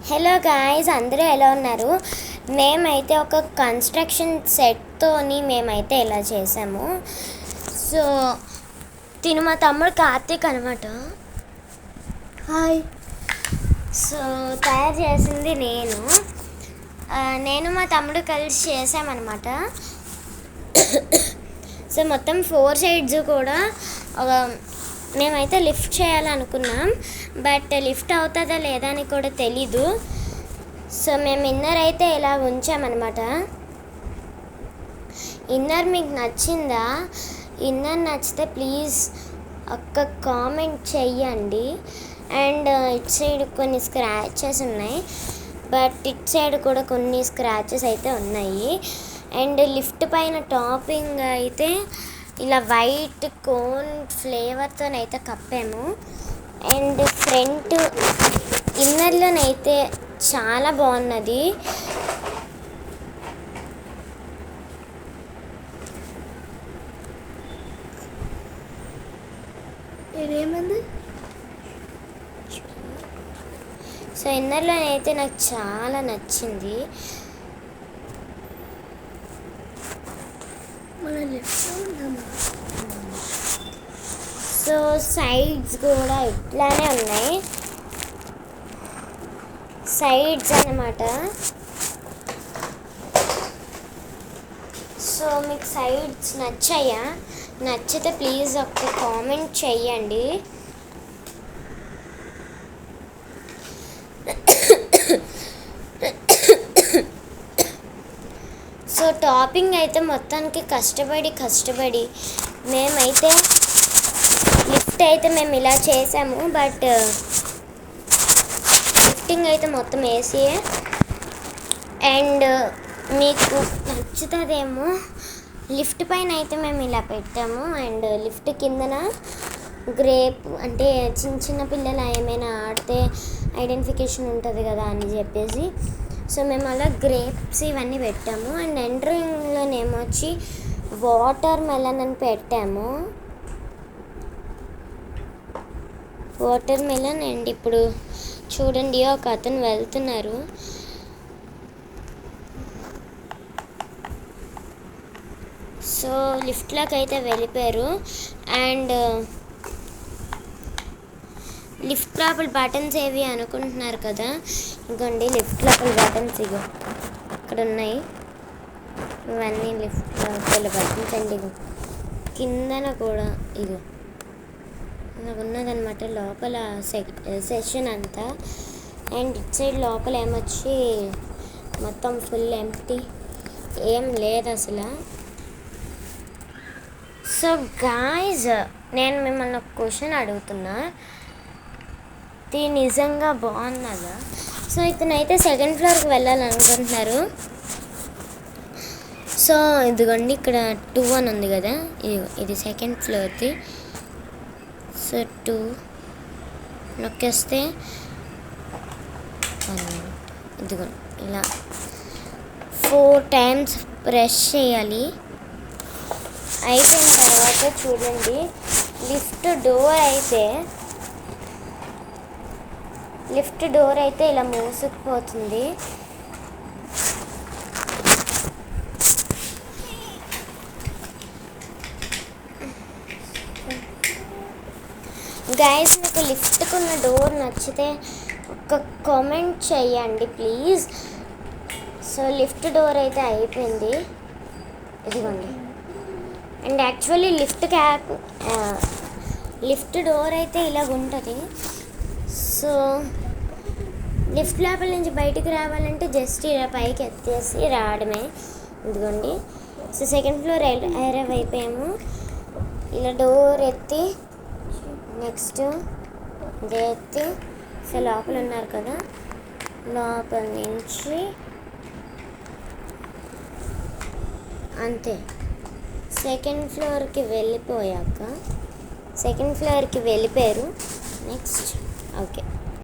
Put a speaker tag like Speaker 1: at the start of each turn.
Speaker 1: Hello guys, అందరూ ఎలా ఉన్నారు? మేమైతే ఒక కన్స్ట్రక్షన్ సెట్తోని మేమైతే ఇలా చేసాము. సో తిను మా తమ్ముడు కార్తీక్ అనమాట. హాయ్. సో తయారు చేసింది నేను మా తమ్ముడు కలిసి చేసామన్నమాట. సో మొత్తం 4 సైడ్స్ కూడా మేమైతే లిఫ్ట్ చేయాలనుకున్నాం, బట్ లిఫ్ట్ అవుతుందా లేదా అని కూడా తెలీదు. సో మేము ఇన్నర్ అయితే ఇలా ఉంచామన్నమాట. ఇన్నర్ మీకు నచ్చిందా? ఇన్నర్ నచ్చితే ప్లీజ్ ఒక్క కామెంట్ చెయ్యండి. అండ్ ఇటు సైడ్ కొన్ని స్క్రాచెస్ ఉన్నాయి, బట్ ఇటు సైడ్ కూడా కొన్ని స్క్రాచెస్ అయితే ఉన్నాయి. అండ్ లిఫ్ట్ పైన టాపింగ్ అయితే ఇలా వైట్ కోన్ ఫ్లేవర్తోనైతే కప్పాము. అండ్ ఫ్రంట్ ఇన్నర్లోనైతే చాలా బాగున్నది. ఇదేమంది? సో ఇన్నర్లోనైతే నాకు చాలా నచ్చింది. సో సైడ్స్ కూడా ఇట్లానే ఉన్నాయి, సైడ్స్ అన్నమాట. సో మీకు సైడ్స్ నచ్చాయా? నచ్చితే ప్లీజ్ ఒక్క కామెంట్ చెయ్యండి. సో టాపింగ్ అయితే మొత్తానికి కష్టపడి మేమైతే లిఫ్ట్ అయితే మేము ఇలా చేసాము, బట్ లిఫ్టింగ్ అయితే మొత్తం వేసియే. అండ్ మీకు నచ్చుతుందేమో. లిఫ్ట్ పైన అయితే మేము ఇలా పెట్టాము, అండ్ లిఫ్ట్ కిందన గ్రేప్ అంటే చిన్న పిల్లలు ఏమైనా ఆడితే ఐడెంటిఫికేషన్ ఉంటుంది కదా అని చెప్పేసి సో మేము అలా గ్రేప్స్ ఇవన్నీ పెట్టాము. అండ్ ఎంట్రింగ్లోనేమొచ్చి వాటర్ మెలన్ అని పెట్టాము. Water melon. అండ్ ఇప్పుడు చూడండి, ఒక అతను వెళ్తున్నారు. సో లిఫ్ట్లోకి అయితే వెళ్ళిపోయారు. అండ్ లిఫ్ట్ లోపల బటన్స్ ఏవి అనుకుంటున్నారు కదా, ఇంకోండి లిఫ్ట్ లోపల బటన్స్ ఇగో ఇక్కడ ఉన్నాయి. ఇవన్నీ లిఫ్ట్ లోపల బటన్స్ అండి. ఇగో కిందన కూడా ఇగో నాకు ఉన్నదనమాట లోపల సెషన్ అంతా. అండ్ ఇటు సైడ్ లోపల ఏమొచ్చి మొత్తం ఫుల్ ఎంప్టీ, ఏం లేదు అసలు. సో గాయ్స్, నేను మిమ్మల్ని ఒక క్వశ్చన్ అడుగుతున్నా, ఇది నిజంగా బాగున్నదా? సో ఇతనైతే సెకండ్ ఫ్లోర్కి వెళ్ళాలనుకుంటున్నారు. సో ఇదిగోండి, ఇక్కడ 2 అని ఉంది కదా, ఇది సెకండ్ ఫ్లోర్ది. సో 2 నొక్కేస్తే ఇదిగో ఇలా 4 టైమ్స్ ప్రెస్ చేయాలి. అయిపోయిన తర్వాత చూడండి, లిఫ్ట్ డోర్ అయితే ఇలా మూసుకుపోతుంది. గైస్, మీకు లిఫ్ట్కున్న డోర్ నచ్చితే ఒక కామెంట్ చేయండి ప్లీజ్. సో లిఫ్ట్ డోర్ అయితే అయిపోయింది, ఇదిగోండి. అండ్ యాక్చువల్లీ లిఫ్ట్ డోర్ అయితే ఇలాగ ఉంటుంది. సో లిఫ్ట్ లోపల నుంచి బయటికి రావాలంటే జస్ట్ ఇలా పైకి ఎత్తేసి రావడమే. ఇదిగోండి. సో సెకండ్ ఫ్లోర్ అరైవ్ అయిపోయాము. ఇలా డోర్ ఎత్తి నెక్స్ట్ ఇది ఎత్తి సో లోపల ఉన్నారు కదా, లోపల నుంచి అంతే. సెకండ్ ఫ్లోర్కి వెళ్ళిపోయారు. Next okay.